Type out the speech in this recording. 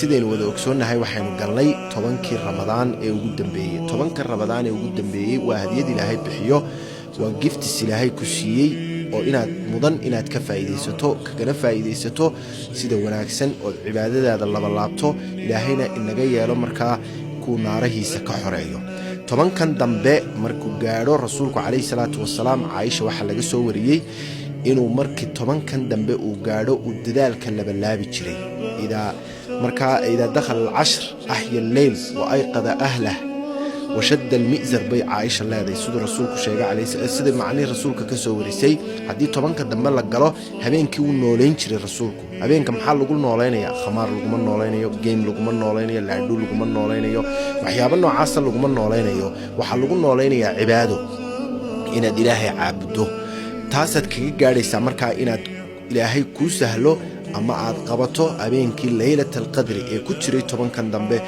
sideen wada ogsoonahay waxaynu galnay 10kii Ramadaan ee ugu dambeeyay 10ka Ramadaan ee ugu dambeeyay waa hadiyad Ilaahay bixiyo waa giftis Ilaahay ku siiyay oo inaad mudan inaad ka faa'iideysato kaga faa'iideysato sida wanaagsan oo cibaadadaada laba laabto Ilaahayna inaga yeelo markaa ku naarahiisa ka xoreeyo 10kan dambe markuu gaaro rasuulku kaleey salaatu wasalaam Aisha waxa laga soo wariyay inuu markii 10kan dambe uu gaaro uu dadaalka laba laabi jiray إذا دخل العشر أحيا الليل وأيقظ أهله وشد المئزر بي عائشة الله ذي سيد رسولك شيء عليه سيد معني رسولك كسوري سي حدي طبعا كدم لك قالوا هبين كيو نولين شري رسولك هبين كم حال لقول نولين يا خمار لقمن نولين يا جيم لقمن نولين يا لعدو لقمن نولين يا وحيابنا عسل لقمن نولين يا وحال لقول نولين يا عباده إن إلهي عبده تاسد كي جاري سامركا إن إلهي كوسهلو أما عاد قبطه أبين كي ليلة القدر كتشري طبعا كان دمبه